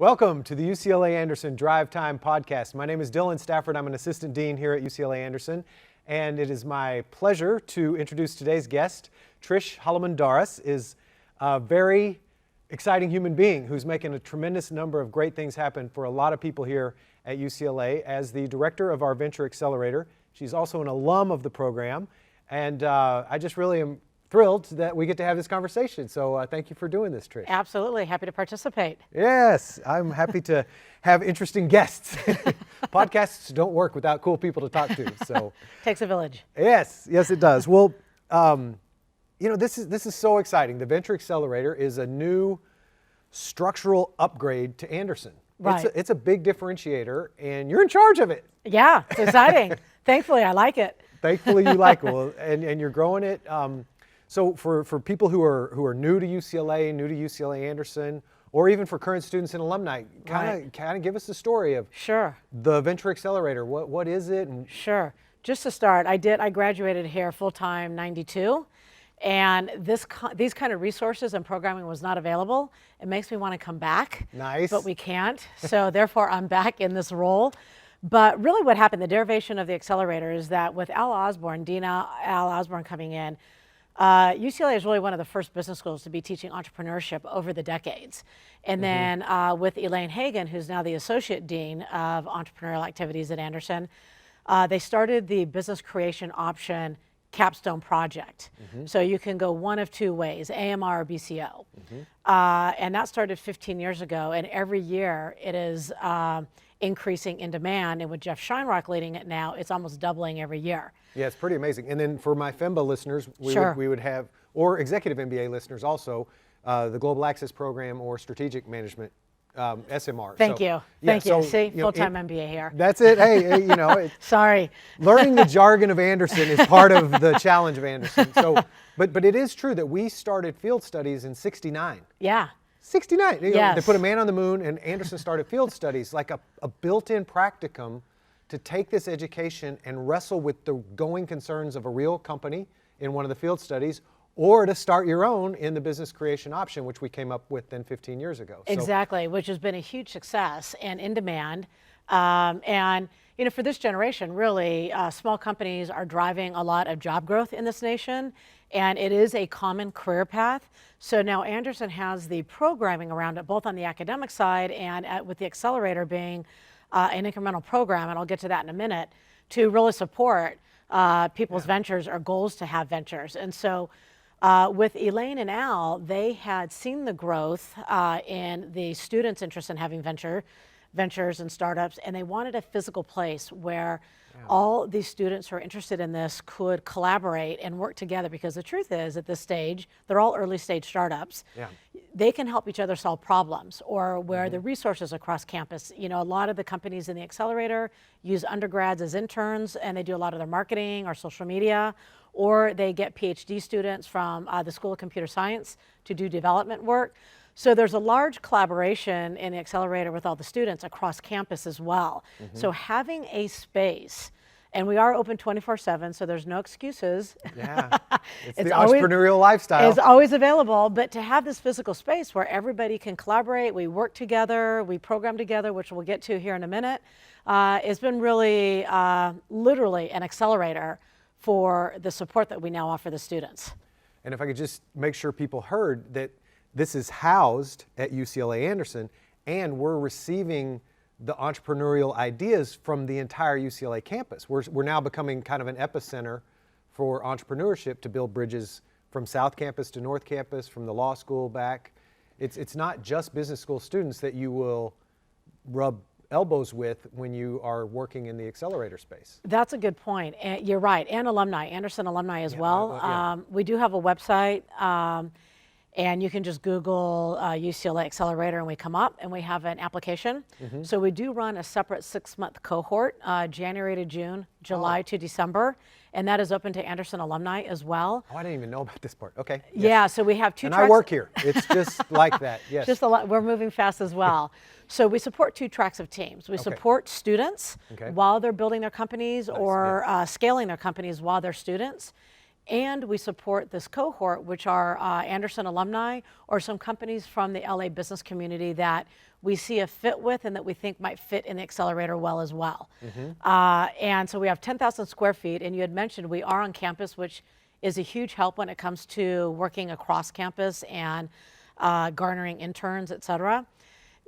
Welcome to the UCLA Anderson Drive Time Podcast. My name is Dylan Stafford. I'm an assistant dean here at UCLA Anderson, and it is my pleasure to introduce today's guest. Trish Halamandaris is a very exciting human being who's making a tremendous number of great things happen for a lot of people here at UCLA as the director of our Venture Accelerator. She's also an alum of the program, and I just really am thrilled that we get to have this conversation. So thank you for doing this, Trish. Absolutely. Happy to participate. Yes, I'm happy to have interesting guests. Podcasts don't work without cool people to talk to. So Takes a village. yes, it does. Well, this is so exciting. The Venture Accelerator is a new structural upgrade to Anderson. Right. It's a big differentiator, and you're in charge of it. Yeah, it's exciting. Thankfully, I like it. Thankfully, you like it, and you're growing it. So for people who are new to UCLA Anderson, or even for current students and alumni, kind of give us the story of Sure. the Venture Accelerator. What is it? And Sure. Just to start, I graduated here full-time 92, and these kind of resources and programming was not available. It makes me want to come back. Nice. But we can't. So therefore, I'm back in this role. But really what happened, the derivation of the Accelerator is that with Al Osborne, Dean Al Osborne coming in, UCLA is really one of the first business schools to be teaching entrepreneurship over the decades. And then with Elaine Hagan, who's now the Associate Dean of Entrepreneurial Activities at Anderson, they started the Business Creation Option Capstone Project. So you can go one of two ways, AMR or BCO. And that started 15 years ago, and every year it is increasing in demand, and with Jeff Scheinrock leading it now, it's almost doubling every year. yeah, it's pretty amazing. And then for my FEMBA listeners, we would have, or executive MBA listeners also, the Global Access Program or Strategic Management, SMR. Thank you. Thank you. See, you know, full-time MBA here. That's it. Hey, Sorry. learning the jargon of Anderson is part of the challenge of Anderson. So, but it is true that we started field studies in '69. Yeah. 69. Yes. They put a man on the moon, and Anderson started field studies, like a built-in practicum to take this education and wrestle with the going concerns of a real company in one of the field studies, or to start your own in the business creation option, which we came up with then 15 years ago. Exactly, which has been a huge success and in demand. And for this generation, really, small companies are driving a lot of job growth in this nation, and it is a common career path. So now Anderson has the programming around it, both on the academic side and with the Accelerator being an incremental program, and I'll get to that in a minute, to really support people's ventures or goals to have ventures. And so with Elaine and Al, they had seen the growth in the students' interest in having ventures and startups, and they wanted a physical place where all these students who are interested in this could collaborate and work together, because the truth is, at this stage, they're all early stage startups. They can help each other solve problems, or where the resources across campus. A lot of the companies in the Accelerator use undergrads as interns, and they do a lot of their marketing or social media, or they get PhD students from the School of Computer Science to do development work. So there's a large collaboration in the Accelerator with all the students across campus as well. So having a space, and we are open 24/7, so there's no excuses. Yeah, it's the entrepreneurial lifestyle. It's always available, but to have this physical space where everybody can collaborate, we work together, we program together, which we'll get to here in a minute, it's been really, literally an accelerator for the support that we now offer the students. And if I could just make sure people heard that this is housed at UCLA Anderson, and we're receiving the entrepreneurial ideas from the entire UCLA campus. We're now becoming kind of an epicenter for entrepreneurship to build bridges from South Campus to North Campus, from the law school back. It's not just business school students that you will rub elbows with when you are working in the Accelerator space. That's a good point. And you're right, and alumni, Anderson alumni as well. We do have a website, and you can just Google UCLA Accelerator and we come up, and we have an application. So we do run a separate 6-month cohort, January to June, July to December, and that is open to Anderson alumni as well. Oh, I didn't even know about this part. Okay. Yes. Yeah, so we have two tracks. And I work here. It's just like that, yes. Just a lot. We're moving fast as well. So we support 2 tracks of teams. We support students while they're building their companies or scaling their companies while they're students. And we support this cohort, which are Anderson alumni or some companies from the LA business community that we see a fit with and that we think might fit in the accelerator well as well. And so we have 10,000 square feet, and you had mentioned we are on campus, which is a huge help when it comes to working across campus and garnering interns, et cetera.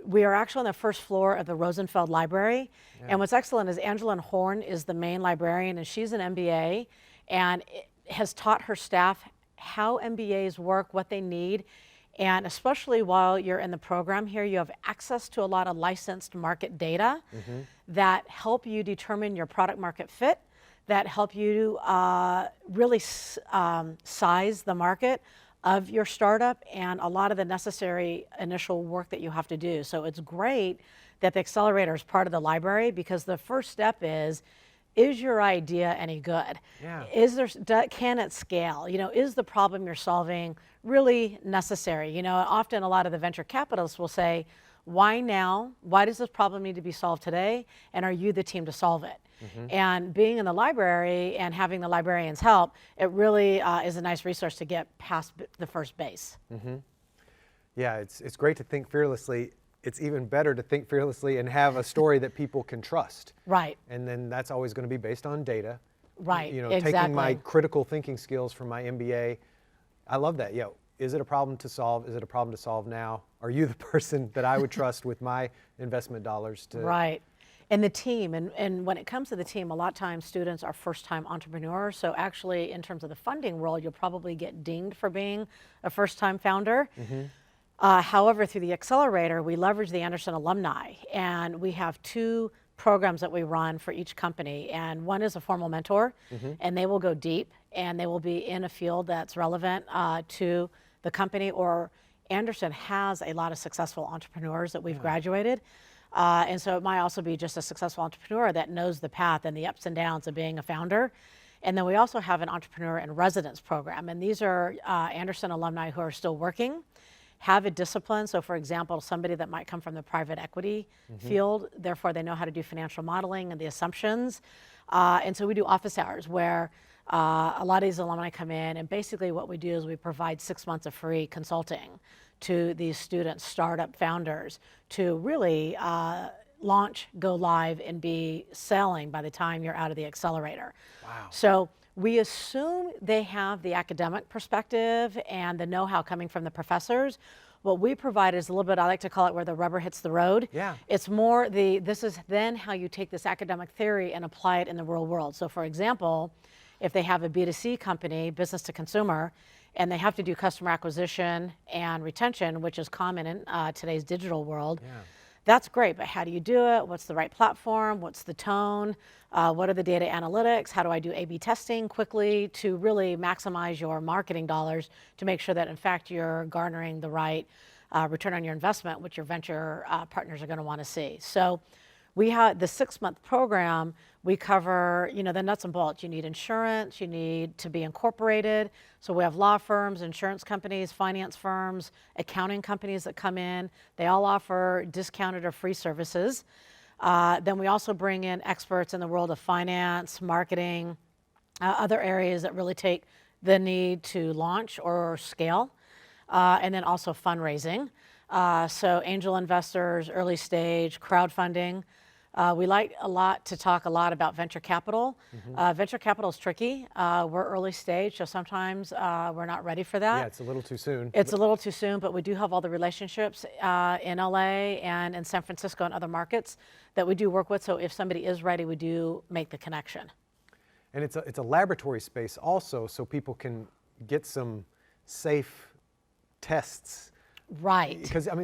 We are actually on the first floor of the Rosenfeld Library. And what's excellent is Angela Horn is the main librarian, and she's an MBA and has taught her staff how MBAs work, what they need. And especially while you're in the program here, you have access to a lot of licensed market data that help you determine your product market fit, that help you really size the market of your startup and a lot of the necessary initial work that you have to do. So it's great that the accelerator is part of the library, because the first step is your idea any good? Yeah. Can it scale? Is the problem you're solving really necessary? Often a lot of the venture capitalists will say, why now? Why does this problem need to be solved today? And are you the team to solve it? And being in the library and having the librarians help, it really is a nice resource to get past the first base. Yeah, it's great to think fearlessly. It's even better to think fearlessly and have a story that people can trust. Right. And then that's always going to be based on data. Right, Taking my critical thinking skills from my MBA. I love that. Is it a problem to solve? Is it a problem to solve now? Are you the person that I would trust with my investment dollars to? Right. And the team, and when it comes to the team, a lot of times students are first-time entrepreneurs. So actually, in terms of the funding world, you'll probably get dinged for being a first-time founder. However, through the accelerator, we leverage the Anderson alumni, and we have 2 programs that we run for each company. And one is a formal mentor, and they will go deep, and they will be in a field that's relevant to the company. Or Anderson has a lot of successful entrepreneurs that we've graduated. And so it might also be just a successful entrepreneur that knows the path and the ups and downs of being a founder. And then we also have an entrepreneur in residence program. And these are Anderson alumni who are still working, have a discipline. So for example, somebody that might come from the private equity field, therefore they know how to do financial modeling and the assumptions. And so we do office hours where a lot of these alumni come in, and basically what we do is we provide 6 months of free consulting to these students, startup founders, to really launch, go live, and be selling by the time you're out of the accelerator. Wow. So we assume they have the academic perspective and the know-how coming from the professors. What we provide is a little bit, I like to call it where the rubber hits the road. Yeah. It's more this is then how you take this academic theory and apply it in the real world. So for example, if they have a B2C company, business to consumer, and they have to do customer acquisition and retention, which is common in today's digital world, that's great, but how do you do it? What's the right platform? What's the tone? What are the data analytics? How do I do A/B testing quickly to really maximize your marketing dollars to make sure that in fact you're garnering the right return on your investment, which your venture partners are going to want to see. So we have the 6-month program. We cover, the nuts and bolts. You need insurance, you need to be incorporated. So we have law firms, insurance companies, finance firms, accounting companies that come in. They all offer discounted or free services. Then we also bring in experts in the world of finance, marketing, other areas that really take the need to launch or scale, and then also fundraising. So angel investors, early stage, crowdfunding. We like to talk a lot about venture capital. Venture capital is tricky. We're early stage, so sometimes we're not ready for that. Yeah, it's a little too soon. It's a little too soon, but we do have all the relationships in LA and in San Francisco and other markets that we do work with. So if somebody is ready, we do make the connection. And it's a laboratory space also, so people can get some safe tests. Right. Because I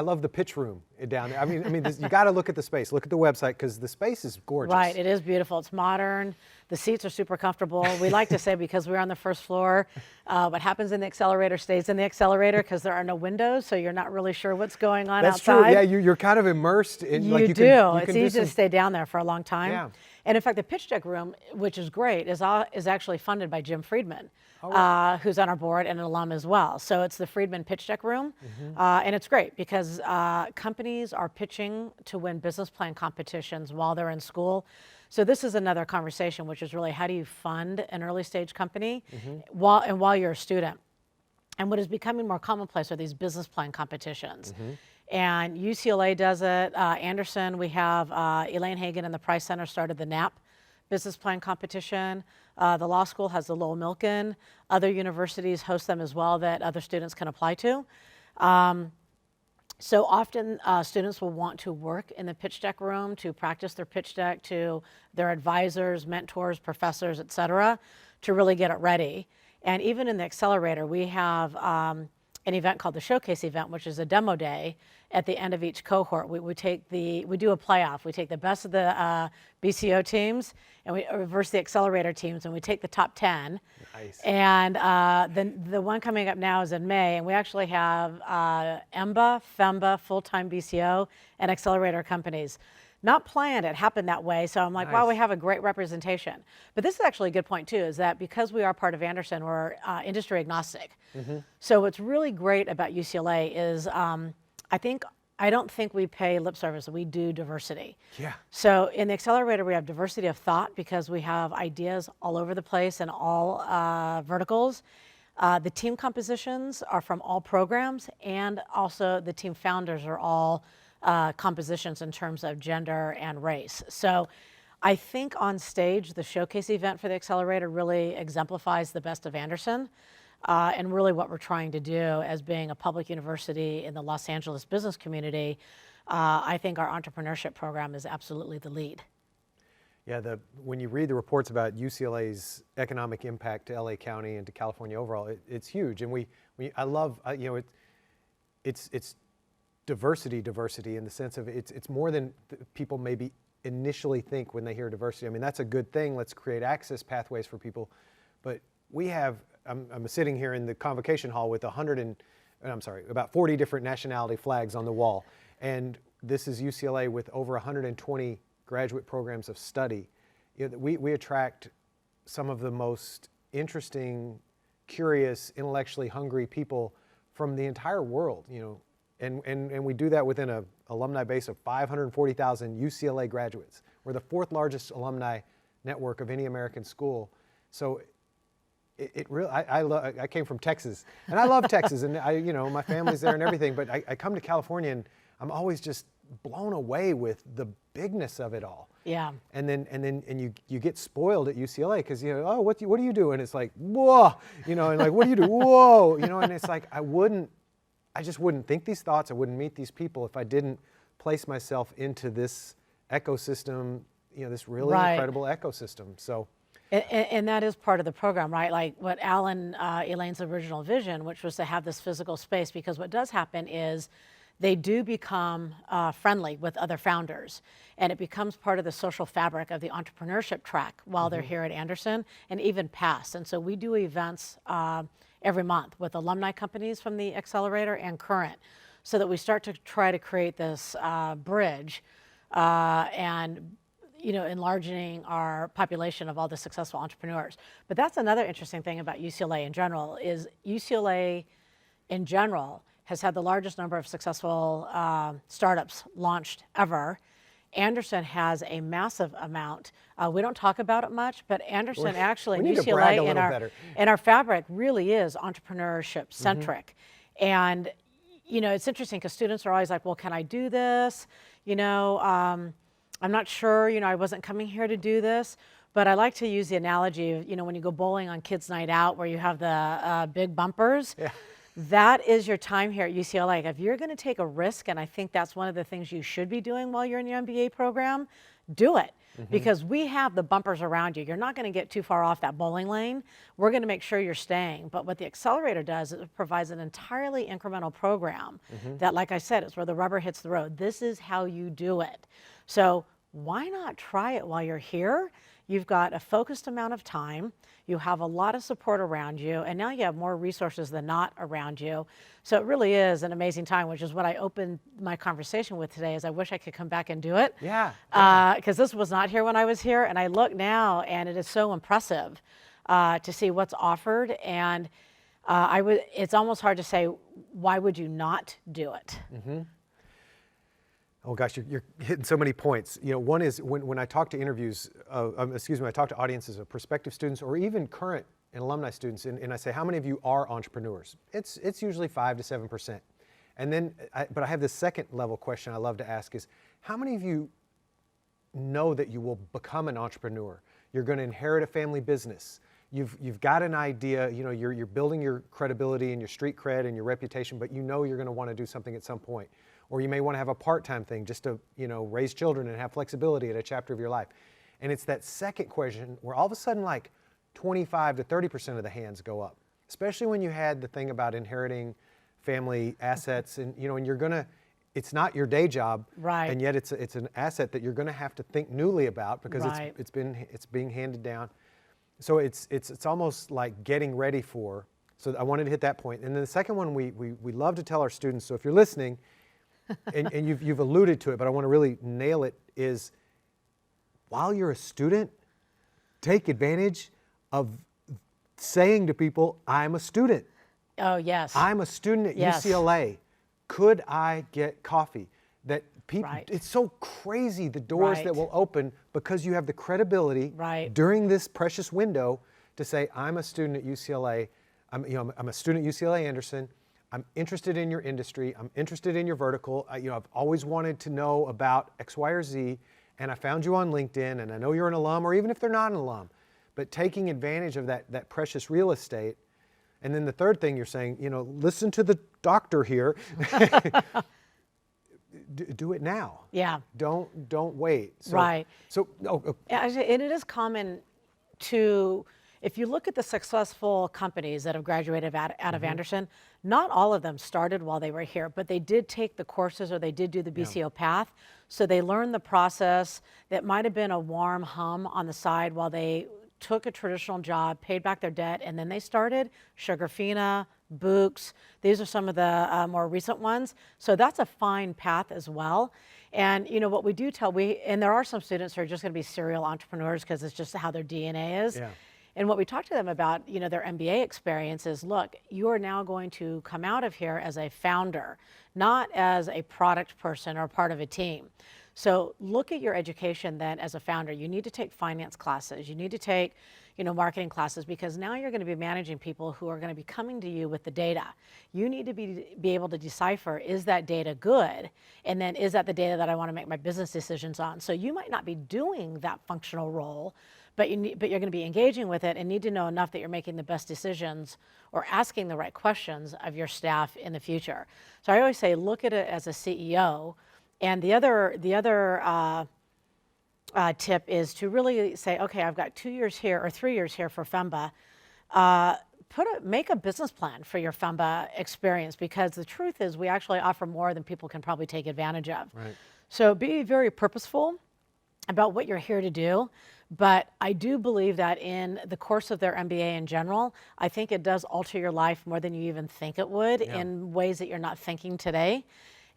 love the pitch room down there. You got to look at the space. Look at the website because the space is gorgeous. Right. It is beautiful. It's modern. The seats are super comfortable. We like to say because we're on the first floor, what happens in the accelerator stays in the accelerator because there are no windows, so you're not really sure what's going on That's outside. That's true. Yeah, you're kind of immersed in. It's easy to stay down there for a long time. Yeah. And in fact, the pitch deck room, which is great, is actually funded by Jim Friedman. Who's on our board and an alum as well. So it's the Friedman Pitch Deck Room. And it's great because companies are pitching to win business plan competitions while they're in school. So this is another conversation, which is really how do you fund an early stage company while you're a student? And what is becoming more commonplace are these business plan competitions. And UCLA does it. Anderson, we have Elaine Hagan and the Price Center started the NAP business plan competition. The law school has the Lowell Milken. Other universities host them as well that other students can apply to. So often students will want to work in the pitch deck room to practice their pitch deck to their advisors, mentors, professors, et cetera, to really get it ready. And even in the Accelerator, we have an event called the Showcase event, which is a demo day at the end of each cohort. We do a playoff. We take the best of the BCO teams and we reverse the Accelerator teams, and we take the top 10. Nice. And the one coming up now is in May, and we actually have EMBA, FEMBA, full-time BCO, and Accelerator companies. Not planned, it happened that way. So I'm like, wow, we have a great representation. But this is actually a good point too, is that because we are part of Anderson, we're industry agnostic. So what's really great about UCLA is I don't think we pay lip service, we do diversity. Yeah. So in the Accelerator, we have diversity of thought because we have ideas all over the place and all verticals. The team compositions are from all programs, and also the team founders are all compositions in terms of gender and race. So I think on stage, the showcase event for the Accelerator really exemplifies the best of Anderson and really what we're trying to do as being a public university in the Los Angeles business community. I think our entrepreneurship program is absolutely the lead. Yeah, when you read the reports about UCLA's economic impact to LA County and to California overall, it's huge. And I love, it's diversity in the sense of it's more than people maybe initially think when they hear diversity. I mean, that's a good thing. Let's create access pathways for people. But we have, I'm sitting here in the convocation hall with about 40 different nationality flags on the wall. And this is UCLA with over 120 graduate programs of study. We attract some of the most interesting, curious, intellectually hungry people from the entire world, and we do that within an alumni base of 540,000 UCLA graduates. We're the fourth largest alumni network of any American school. So it really, I came from Texas, and I love Texas, and my family's there and everything, but I come to California and I'm always just blown away with the bigness of it all. Yeah. And you get spoiled at UCLA because oh, what do you do? And it's like, whoa, and like, what do you do? Whoa, and it's like I just wouldn't think these thoughts. I wouldn't meet these people if I didn't place myself into this ecosystem, this really incredible ecosystem. So. And that is part of the program, right? Like what Elaine's original vision, which was to have this physical space, because what does happen is they do become friendly with other founders, and it becomes part of the social fabric of the entrepreneurship track while they're here at Anderson and even past. And so we do events every month with alumni companies from the Accelerator and current, so that we start to try to create this bridge and enlarging our population of all the successful entrepreneurs. But that's another interesting thing about UCLA in general, is UCLA in general has had the largest number of successful startups launched ever. Anderson has a massive amount. We don't talk about it much, but Anderson actually, we need UCLA to brag a little better. in our fabric really is entrepreneurship centric. And it's interesting because students are always like, well, can I do this? I'm not sure, I wasn't coming here to do this, but I like to use the analogy of, when you go bowling on Kids Night Out where you have the big bumpers, that is your time here at UCLA. If you're going to take a risk, and I think that's one of the things you should be doing while you're in your MBA program, do it. Because we have the bumpers around you. You're not going to get too far off that bowling lane. We're going to make sure you're staying. But what the Accelerator does is it provides an entirely incremental program that, like I said, is where the rubber hits the road. This is how you do it. So why not try it while you're here? You've got a focused amount of time. You have a lot of support around you, and now you have more resources than not around you. So it really is an amazing time, which is what I opened my conversation with today, is I wish I could come back and do it. Yeah. Because this was not here when I was here, and I look now, and it is so impressive to see what's offered. And it's almost hard to say, why would you not do it? Oh gosh, you're hitting so many points. One is when I talk to when I talk to audiences of prospective students or even current and alumni students, and I say, how many of you are entrepreneurs? It's usually 5 to 7%. And then, but I have this second level question I love to ask is, how many of you know that you will become an entrepreneur? You're going to inherit a family business. You've got an idea, you know, you're building your credibility and your street cred and your reputation, but you know you're going to want to do something at some point. Or you may want to have a part-time thing just to, you know, raise children and have flexibility at a chapter of your life. And it's that second question where all of a sudden like 25 to 30% of the hands go up, especially when you had the thing about inheriting family assets and, you know, and you're going to, it's not your day job, right? And yet it's an asset that you're going to have to think newly about because right. it's being handed down. So it's almost like getting ready for. So I wanted to hit that point. And then the second one we love to tell our students. So if you're listening, and you've alluded to it, but I want to really nail it, is while you're a student, take advantage of saying to people, I'm a student. Oh, yes. I'm a student at yes. UCLA. Could I get coffee? That people, right. It's so crazy the doors right. that will open because you have the credibility right. during this precious window to say, I'm a student at UCLA. I'm a student at UCLA Anderson. I'm interested in your industry. I'm interested in your vertical. I've always wanted to know about X, Y, or Z, and I found you on LinkedIn, and I know you're an alum, or even if they're not an alum, but taking advantage of that precious real estate. And then the third thing you're saying, you know, listen to the doctor here. Do it now. Yeah. Don't wait. So, right. So, and it is common to, if you look at the successful companies that have graduated out of Anderson, not all of them started while they were here, but they did take the courses or they did do the BCO path. So they learned the process. That might have been a warm hum on the side while they took a traditional job, paid back their debt, and then they started Sugarfina, Books. These are some of the more recent ones. So that's a fine path as well. And you know what we do tell, and there are some students who are just going to be serial entrepreneurs because it's just how their DNA is. Yeah. And what we talk to them about, you know, their MBA experience is, look, you are now going to come out of here as a founder, not as a product person or part of a team. So look at your education then as a founder. You need to take finance classes. You need to take, you know, marketing classes, because now you're going to be managing people who are going to be coming to you with the data. You need to be able to decipher, is that data good? And then is that the data that I want to make my business decisions on? So you might not be doing that functional role, but you're going to be engaging with it and need to know enough that you're making the best decisions or asking the right questions of your staff in the future. So I always say, look at it as a CEO. And the other tip is to really say, okay, I've got 2 years here or 3 years here for FEMBA. Make a business plan for your FEMBA experience, because the truth is we actually offer more than people can probably take advantage of. Right. So be very purposeful about what you're here to do. But I do believe that in the course of their MBA in general, I think it does alter your life more than you even think it would in ways that you're not thinking today.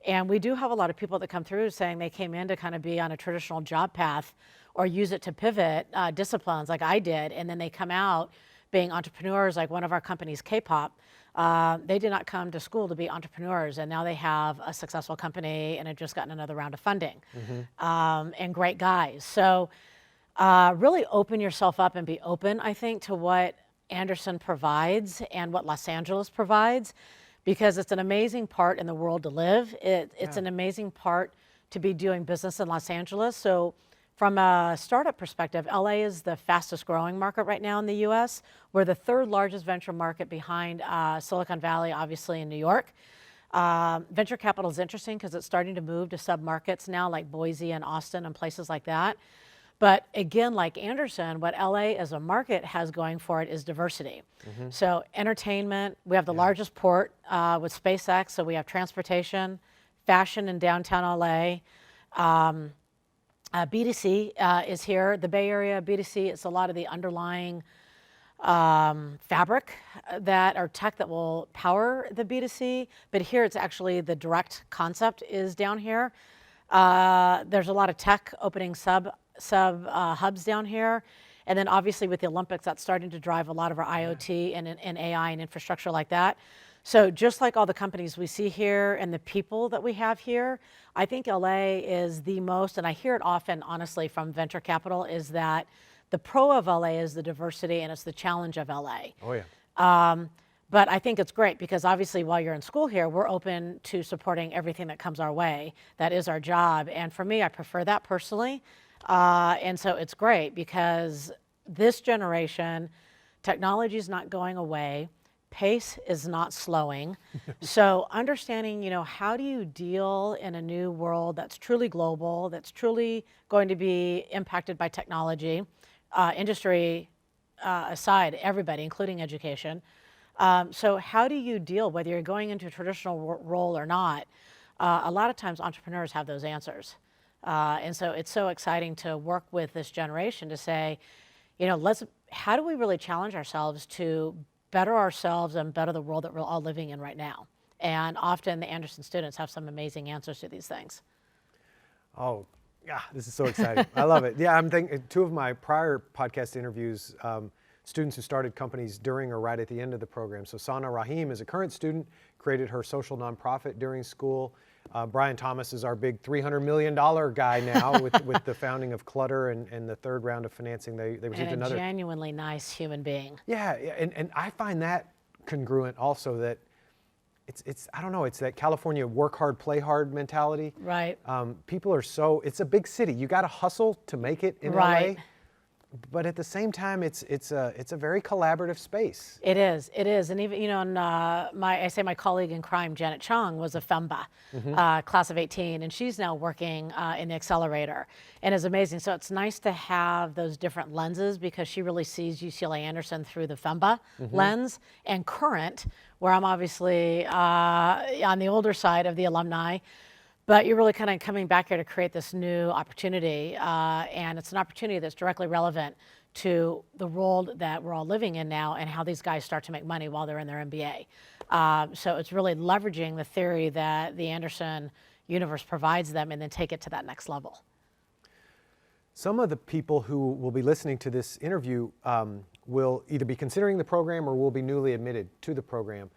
And we do have a lot of people that come through saying they came in to kind of be on a traditional job path or use it to pivot disciplines like I did. And then they come out being entrepreneurs, like one of our companies, K-pop. They did not come to school to be entrepreneurs, and now they have a successful company and have just gotten another round of funding, and great guys. So really open yourself up and be open, I think, to what Anderson provides and what Los Angeles provides, because it's an amazing part in the world to live. It's an amazing part to be doing business in Los Angeles. So from a startup perspective, LA is the fastest growing market right now in the US. We're the third largest venture market behind Silicon Valley, obviously, in New York. Venture capital is interesting because it's starting to move to sub-markets now, like Boise and Austin and places like that. But again, like Anderson, what LA as a market has going for it is diversity. So entertainment, we have the largest port with SpaceX, so we have transportation, fashion in downtown LA. B2C is here. The Bay Area, B2C, it's a lot of the underlying fabric that or tech that will power the B2C. But here it's actually the direct concept is down here. There's a lot of tech opening sub hubs down here. And then obviously with the Olympics, that's starting to drive a lot of our IoT and AI and infrastructure like that. So just like all the companies we see here and the people that we have here, I think LA is the most, and I hear it often, honestly, from venture capital, is that the pro of LA is the diversity and it's the challenge of LA. Oh, yeah. But I think it's great because obviously while you're in school here, we're open to supporting everything that comes our way. That is our job. And for me, I prefer that personally. And so it's great because this generation, technology is not going away. Pace is not slowing. So understanding, how do you deal in a new world that's truly global, that's truly going to be impacted by technology, industry aside, everybody, including education. So how do you deal, whether you're going into a traditional role or not? A lot of times entrepreneurs have those answers. And so it's so exciting to work with this generation to say, how do we really challenge ourselves to better ourselves and better the world that we're all living in right now? And often the Anderson students have some amazing answers to these things. Oh, yeah, this is so exciting. I love it. Yeah, I'm thinking two of my prior podcast interviews, students who started companies during or right at the end of the program. So Sana Rahim is a current student, created her social nonprofit during school. Brian Thomas is our big $300 million guy now with the founding of Clutter and the third round of financing. They received And a another. genuinely nice human being. Yeah, and I find that congruent also that it's I don't know, it's that California work hard, play hard mentality. Right. People are it's a big city. You got to hustle to make it in Right. LA. But at the same time, it's a very collaborative space. It is, and even my colleague in crime, Janet Chung, was a FEMBA, class of 18, and she's now working in the Accelerator, and is amazing. So it's nice to have those different lenses because she really sees UCLA Anderson through the FEMBA lens and current, where I'm obviously on the older side of the alumni. But you're really kind of coming back here to create this new opportunity, and it's an opportunity that's directly relevant to the world that we're all living in now and how these guys start to make money while they're in their MBA. So it's really leveraging the theory that the Anderson universe provides them and then take it to that next level. Some of the people who will be listening to this interview will either be considering the program or will be newly admitted to the program.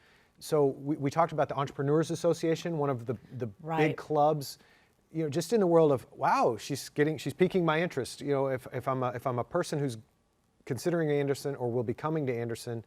So we talked about the Entrepreneurs Association, one of the Right. big clubs, just in the world of, wow, she's piquing my interest. If I'm a person who's considering Anderson or will be coming to Anderson,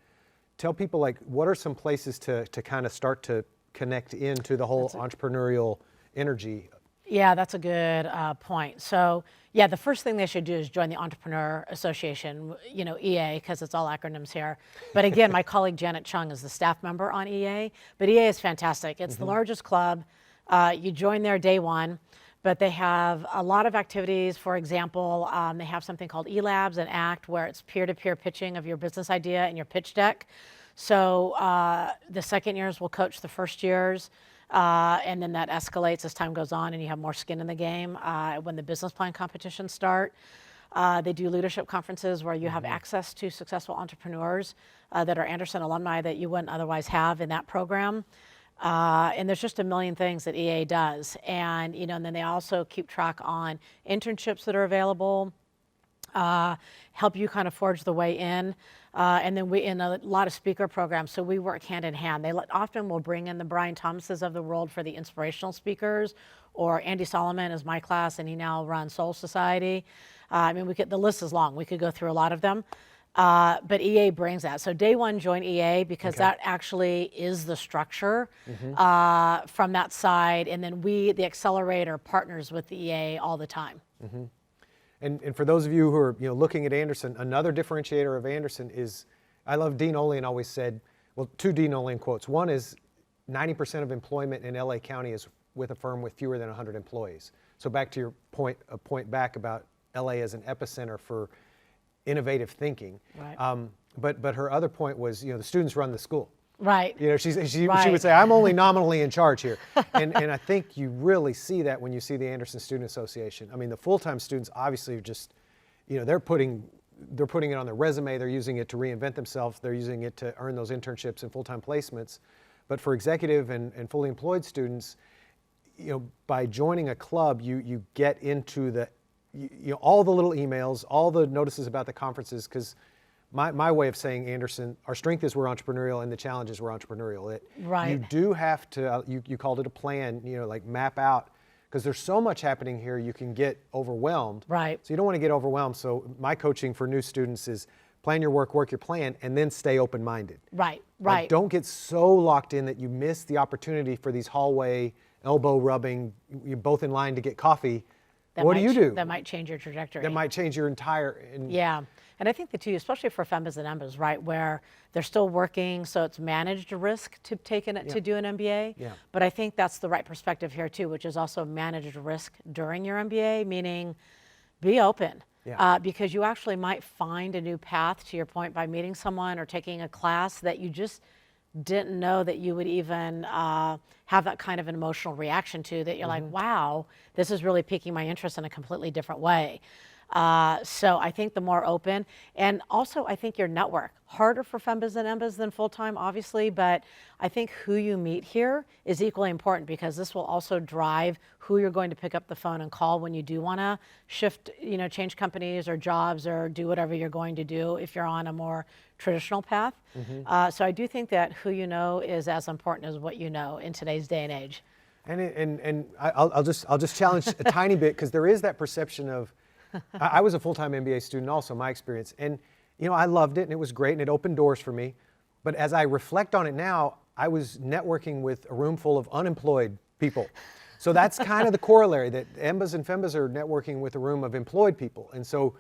tell people what are some places to kind of start to connect into the whole entrepreneurial energy. Yeah, that's a good point. So, yeah, the first thing they should do is join the Entrepreneur Association, EA, because it's all acronyms here. But again, my colleague Janet Chung is the staff member on EA. But EA is fantastic. It's the largest club. You join there day one, but they have a lot of activities. For example, they have something called eLabs and ACT, where it's peer-to-peer pitching of your business idea and your pitch deck. So the second years will coach the first years. And then that escalates as time goes on and you have more skin in the game when the business plan competitions start. They do leadership conferences where you have access to successful entrepreneurs that are Anderson alumni that you wouldn't otherwise have in that program. And there's just a million things that EA does. And, and then they also keep track on internships that are available, help you kind of forge the way in. And then we in a lot of speaker programs, so we work hand in hand. They often will bring in the Brian Thomases of the world for the inspirational speakers, or Andy Solomon is my class, and he now runs Soul Society. The list is long. We could go through a lot of them. But EA brings that. So day one, join EA because that actually is the structure from that side. And then the Accelerator, partners with the EA all the time. And for those of you who are looking at Anderson, another differentiator of Anderson is, I love Dean Olean always said, well, two Dean Olean quotes. One is 90% of employment in LA County is with a firm with fewer than 100 employees. So back to your point back about LA as an epicenter for innovative thinking. Right. But her other point was, the students run the school. Right. She Right. would say, I'm only nominally in charge here. And I think you really see that when you see the Anderson Student Association. I mean, the full-time students obviously are just, they're putting it on their resume, they're using it to reinvent themselves, they're using it to earn those internships and full-time placements. But for executive and fully employed students, by joining a club, you get into all the little emails, all the notices about the conferences, because my way of saying Anderson, our strength is we're entrepreneurial and the challenge is we're entrepreneurial. Right. You do have to, you called it a plan, map out, because there's so much happening here, you can get overwhelmed. Right. So you don't want to get overwhelmed. So my coaching for new students is plan your work your plan, and then stay open-minded. Right, Like, right. don't get so locked in that you miss the opportunity for these hallway elbow rubbing, you're both in line to get coffee. What do you do? That might change your trajectory. That might change your entire. Yeah. And I think the two, especially for FEMBAs and EMBAs, right, where they're still working, so it's managed risk to to do an MBA. Yeah. But I think that's the right perspective here too, which is also managed risk during your MBA, meaning be open. Yeah. Because you actually might find a new path, to your point, by meeting someone or taking a class that you just didn't know that you would even have that kind of an emotional reaction to, that you're like, wow, this is really piquing my interest in a completely different way. So I think the more open, and also I think your network, harder for FEMBAs and EMBAs than full-time, obviously, but I think who you meet here is equally important, because this will also drive who you're going to pick up the phone and call when you do want to shift, change companies or jobs or do whatever you're going to do if you're on a more traditional path. So I do think that who you know is as important as what you know in today's day and age. And I'll just challenge a tiny bit, because there is that perception of, I was a full-time MBA student also, my experience, and I loved it and it was great and it opened doors for me. But as I reflect on it now, I was networking with a room full of unemployed people. So that's kind of the corollary, that EMBAs and FEMBAs are networking with a room of employed people. And so,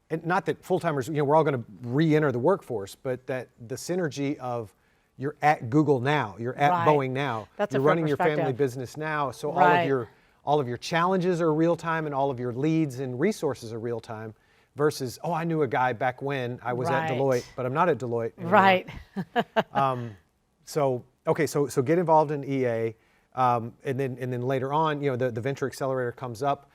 and not that full-timers, we're all going to re-enter the workforce, but that the synergy of, you're at Google now, you're at Boeing now, you're running your family business now, so all of your challenges are real time and all of your leads and resources are real time, versus, I knew a guy back when I was at Deloitte, but I'm not at Deloitte anymore. Right. So get involved in EA, and then later on, the Venture Accelerator comes up.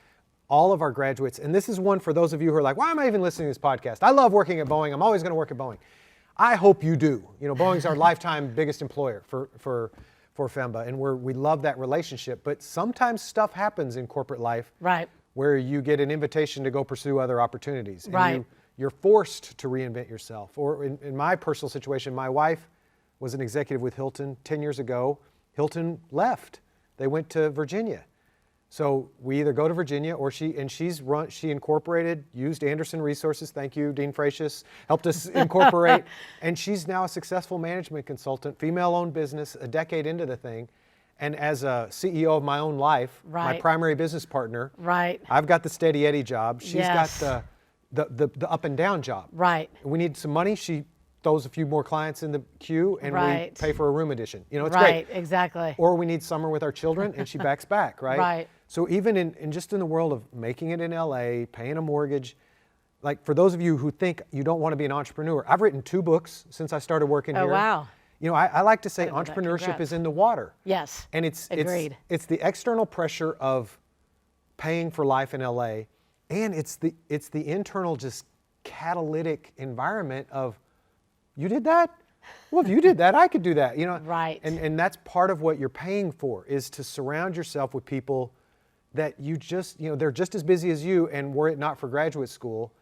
All of our graduates, and this is one for those of you who are like, why am I even listening to this podcast? I love working at Boeing. I'm always going to work at Boeing. I hope you do. Boeing's our lifetime biggest employer for FEMBA, and we love that relationship. But sometimes stuff happens in corporate life, where you get an invitation to go pursue other opportunities, and you're forced to reinvent yourself. Or in my personal situation, my wife was an executive with Hilton 10 years ago. Hilton left. They went to Virginia. So we either go to Virginia, or she incorporated, used Anderson Resources. Thank you, Dean Frasius, helped us incorporate. And she's now a successful management consultant, female-owned business, a decade into the thing. And as a CEO of my own life, my primary business partner, I've got the steady Eddie job. She's got the up and down job. We need some money. She throws a few more clients in the queue, and we pay for a room addition. It's great. Exactly. Or we need summer with our children, and she backs back, right? So even in just in the world of making it in LA, paying a mortgage, like for those of you who think you don't want to be an entrepreneur, I've written 2 books since I started working here. Oh, wow. I like to say entrepreneurship is in the water. Yes. And it's the external pressure of paying for life in LA, and it's the internal just catalytic environment of, you did that? Well, if you did that, I could do that. And that's part of what you're paying for, is to surround yourself with people that you just, they're just as busy as you, and were it not for graduate school,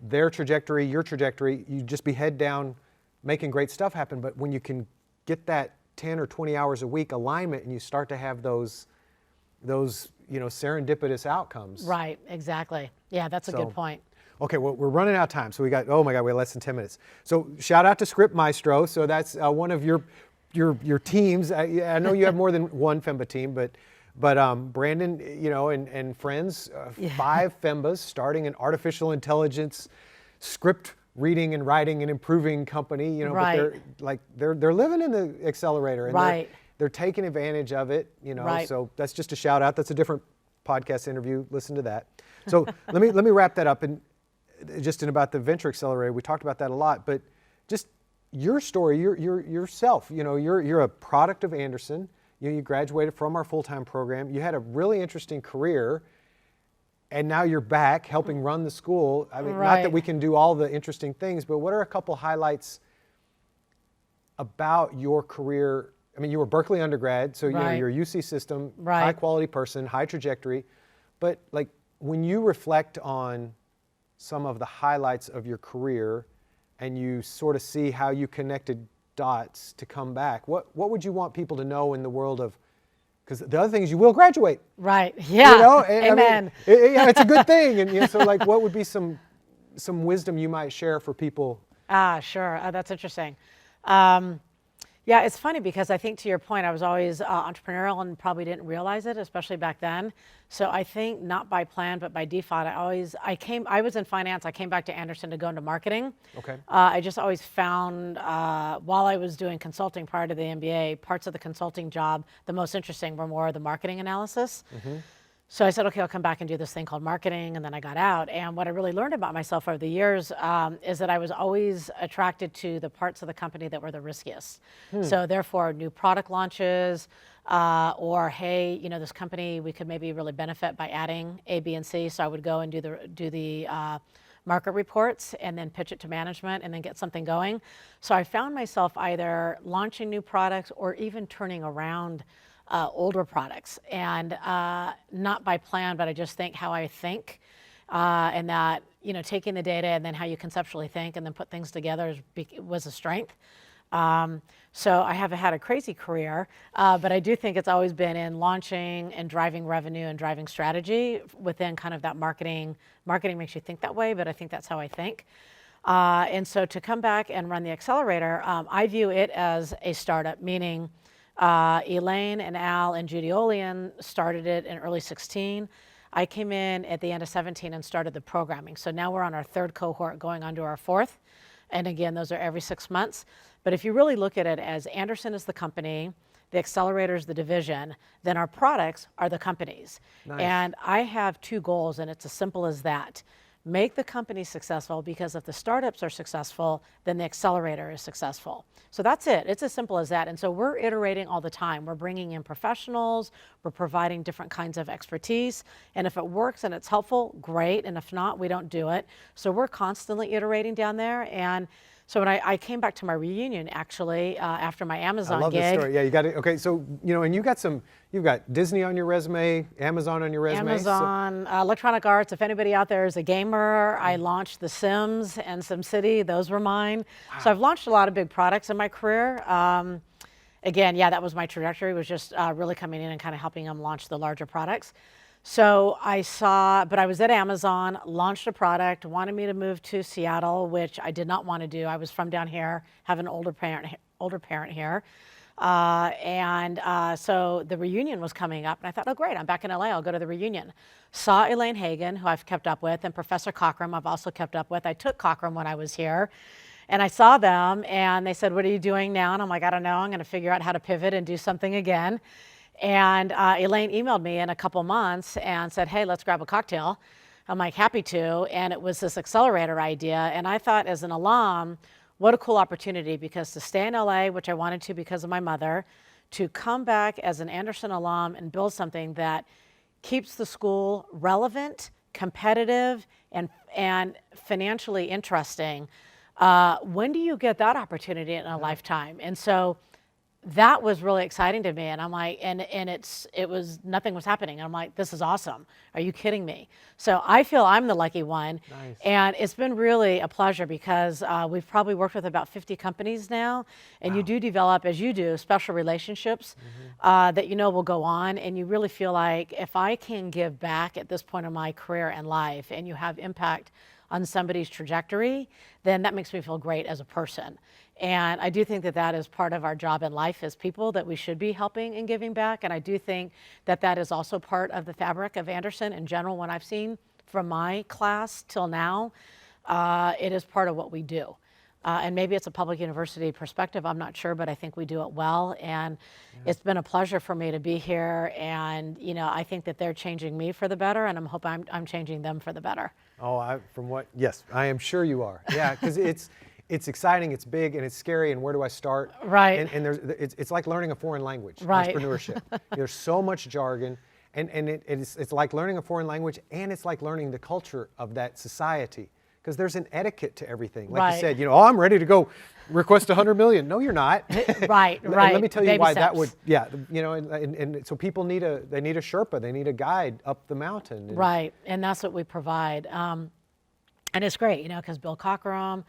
their trajectory, your trajectory, you'd just be head down making great stuff happen. But when you can get that 10 or 20 hours a week alignment, and you start to have those serendipitous outcomes. Right, exactly. Yeah, that's a good point. Okay, well, we're running out of time, so we got, oh my God, we have less than 10 minutes. So shout out to Script Maestro. So that's one of your teams. I know you have more than one FEMBA team, but Brandon, and friends, 5 FEMBAs starting an artificial intelligence script reading and writing and improving company. But they're living in the Accelerator, and they're taking advantage of it. So that's just a shout out. That's a different podcast interview. Listen to that. So let me wrap that up. And just about the Venture Accelerator, we talked about that a lot, but just your story, yourself, you're a product of Anderson. You graduated from our full-time program. You had a really interesting career, and now you're back helping run the school. I mean, not that we can do all the interesting things, but what are a couple highlights about your career? I mean, you were Berkeley undergrad, so you're a UC system, high quality person, high trajectory, but like when you reflect on some of the highlights of your career, and you sort of see how you connected dots to come back, what would you want people to know in the world of, because the other thing is you will graduate. Right, yeah, and, amen. I mean, it's a good thing. And so like, what would be some some wisdom you might share for people? Sure. That's interesting. Yeah, it's funny because I think to your point, I was always entrepreneurial and probably didn't realize it, especially back then. So I think not by plan, but by default, I was in finance. I came back to Anderson to go into marketing. Okay. I just always found, while I was doing consulting prior to the MBA, parts of the consulting job, the most interesting were more of the marketing analysis. So I said, okay, I'll come back and do this thing called marketing, and then I got out. And what I really learned about myself over the years is that I was always attracted to the parts of the company that were the riskiest. So therefore, new product launches, or hey, this company, we could maybe really benefit by adding A, B, and C. So I would go and do the market reports and then pitch it to management and then get something going. So I found myself either launching new products or even turning around older products, and not by plan, but I just think how I think, and that taking the data and then how you conceptually think and then put things together was a strength. So I haven't had a crazy career, but I do think it's always been in launching and driving revenue and driving strategy within kind of that marketing. Marketing makes you think that way, but I think that's how I think. And so to come back and run the Accelerator, I view it as a startup, meaning Elaine and Al and Judy Olian started it in early 16. I came in at the end of 17 and started the programming. So now we're on our third cohort, going on to our fourth. And again, those are every 6 months. But if you really look at it as Anderson is the company, the Accelerator is the division, then our products are the companies. Nice. And I have two goals, and it's as simple as that. Make the company successful, because if the startups are successful, then the Accelerator is successful. So that's it. It's as simple as that. And so we're iterating all the time. We're bringing in professionals. We're providing different kinds of expertise. And if it works and it's helpful, great. And if not, we don't do it. So we're constantly iterating down there. And so when I came back to my reunion, actually, after my Amazon I love gig. this story. Yeah, you got it. Okay, so and you've got Disney on your resume, Amazon on your resume. Amazon, Electronic Arts. If anybody out there is a gamer, I launched The Sims and SimCity. Those were mine. Wow. So I've launched a lot of big products in my career. Again, yeah, that was my trajectory, was just really coming in and kind of helping them launch the larger products. So but I was at Amazon, launched a product, wanted me to move to Seattle, which I did not want to do. I was from down here, have an older parent here. So the reunion was coming up, and I thought, oh great, I'm back in LA, I'll go to the reunion. Saw Elaine Hagen, who I've kept up with, and Professor Cockram I've also kept up with. I took Cockram when I was here, and I saw them, and they said, what are you doing now? And I'm like, I don't know, I'm gonna figure out how to pivot and do something again. And Elaine emailed me in a couple months and said, hey, let's grab a cocktail. I'm like, happy to. And it was this Accelerator idea. And I thought, as an alum, what a cool opportunity, because to stay in LA, which I wanted to because of my mother, to come back as an Anderson alum and build something that keeps the school relevant, competitive, and financially interesting. When do you get that opportunity in a lifetime? And so that was really exciting to me, and I'm like, nothing was happening. And I'm like, this is awesome. Are you kidding me? So I feel I'm the lucky one. Nice. And it's been really a pleasure, because we've probably worked with about 50 companies now, and you do develop, as you do, special relationships that will go on, and you really feel like, if I can give back at this point in my career and life, and you have impact on somebody's trajectory, then that makes me feel great as a person. And I do think that that is part of our job in life as people, that we should be helping and giving back. And I do think that that is also part of the fabric of Anderson in general. When I've seen from my class till now, it is part of what we do. And maybe it's a public university perspective, I'm not sure, but I think we do it well. And it's been a pleasure for me to be here. And I think that they're changing me for the better, and I'm changing them for the better. Oh, yes, I am sure you are. Yeah, because it's exciting, it's big, and it's scary, and where do I start? Right. And it's like learning a foreign language, right. Entrepreneurship. There's so much jargon, and it's like learning a foreign language, and it's like learning the culture of that society, because there's an etiquette to everything. Like you said, I'm ready to go request $100 million. No, you're not. Right. And let me tell you Baby why steps. that would, and so people need a Sherpa, they need a guide up the mountain. Right, and that's what we provide. And it's great, because Bill Cockram,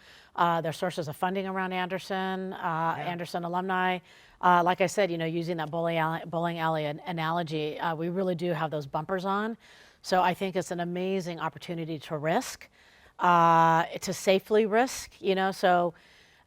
their sources of funding around Anderson, Anderson alumni. Like I said, using that bowling alley analogy, we really do have those bumpers on. So I think it's an amazing opportunity to risk. to safely risk, so,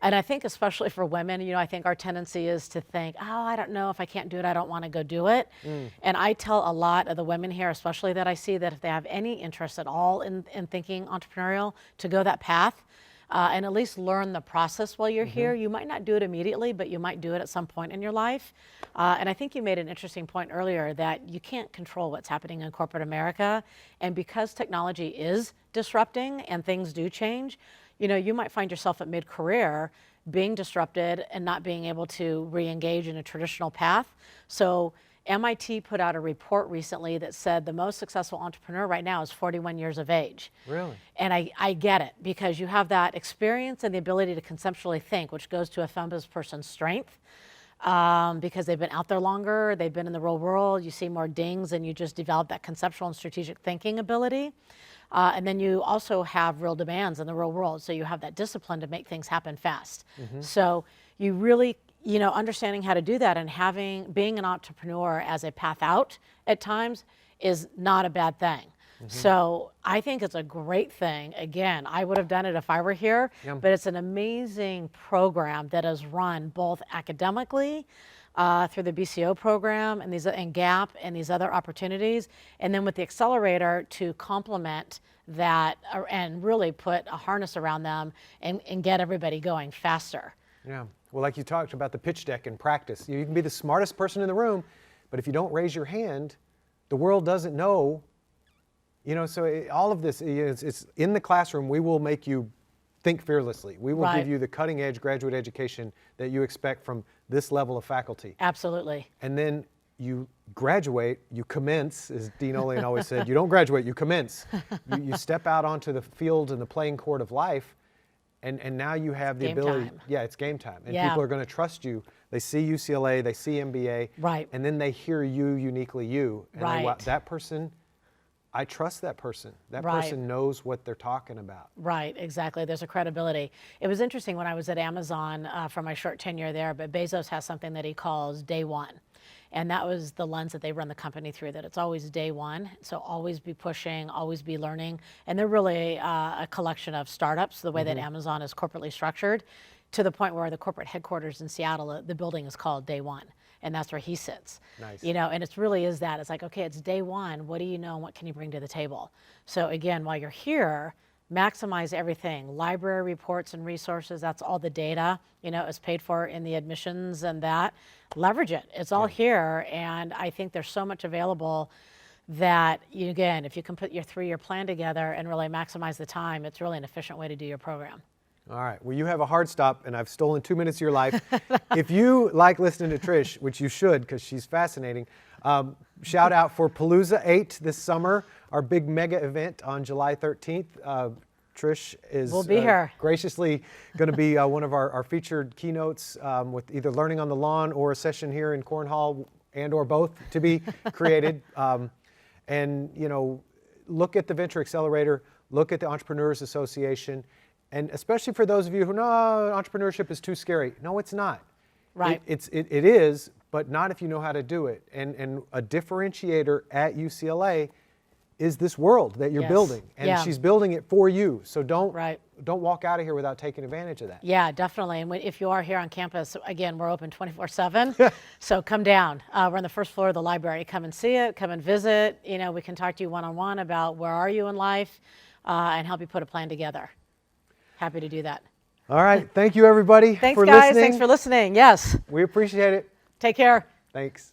and I think especially for women, I think our tendency is to think, oh, I don't know, if I can't do it, I don't want to go do it. And I tell a lot of the women here, especially that I see, that if they have any interest at all in thinking entrepreneurial, to go that path. And at least learn the process while you're here. You might not do it immediately, but you might do it at some point in your life. And I think you made an interesting point earlier that you can't control what's happening in corporate America. And because technology is disrupting and things do change, you might find yourself at mid-career being disrupted and not being able to re-engage in a traditional path. So MIT put out a report recently that said the most successful entrepreneur right now is 41 years of age. Really? And I get it, because you have that experience and the ability to conceptually think, which goes to a famous person's strength, because they've been out there longer, they've been in the real world, you see more dings, and you just develop that conceptual and strategic thinking ability. And then you also have real demands in the real world, so you have that discipline to make things happen fast. So you really, understanding how to do that and being an entrepreneur as a path out at times is not a bad thing. So I think it's a great thing. Again, I would have done it if I were here, but it's an amazing program that is run both academically through the BCO program and GAP and these other opportunities, and then with the Accelerator to complement that and really put a harness around them and get everybody going faster. Yeah. Well, like you talked about the pitch deck in practice, you can be the smartest person in the room, but if you don't raise your hand, the world doesn't know. So all of this, it's in the classroom. We will make you think fearlessly. We will give you the cutting edge graduate education that you expect from this level of faculty. Absolutely. And then you graduate, you commence, as Dean Olean always said, you don't graduate, you commence. You step out onto the field and the playing court of life, and now you have the ability. Yeah, it's game time. And people are going to trust you. They see UCLA, they see MBA, and then they hear you uniquely you. And that person, I trust that person. That person knows what they're talking about. Right, exactly. There's a credibility. It was interesting when I was at Amazon for my short tenure there, but Bezos has something that he calls day one. And that was the lens that they run the company through, that it's always day one. So always be pushing, always be learning. And they're really a collection of startups, the way that Amazon is corporately structured, to the point where the corporate headquarters in Seattle, the building is called Day One. And that's where he sits. Nice. And it really is that. It's like, okay, it's day one. What do you know and what can you bring to the table? So again, while you're here, maximize everything. Library reports and resources, that's all the data, is paid for in the admissions and that. Leverage it. It's all here. And I think there's so much available that, again, if you can put your 3-year plan together and really maximize the time, it's really an efficient way to do your program. All right. Well, you have a hard stop, and I've stolen 2 minutes of your life. If you like listening to Trish, which you should because she's fascinating, shout out for Palooza 8 this summer, our big mega event on July 13th. Trish is we'll be here. Graciously going to be one of our featured keynotes with either Learning on the Lawn or a session here in Cornhall and or both to be created. And, look at the Venture Accelerator, look at the Entrepreneurs Association, and especially for those of you who know entrepreneurship is too scary. No, it's not. Right. It is, but not if you know how to do it. And a differentiator at UCLA is this world that you're building, and she's building it for you. So don't walk out of here without taking advantage of that. Yeah, definitely. And if you are here on campus, again, we're open 24/7. So come down. We're on the first floor of the library. Come and see it. Come and visit. We can talk to you one-on-one about where are you in life, and help you put a plan together. Happy to do that. All right. Thank you, everybody, Thanks, for guys. listening. Thanks for listening. Yes. We appreciate it. Take care. Thanks.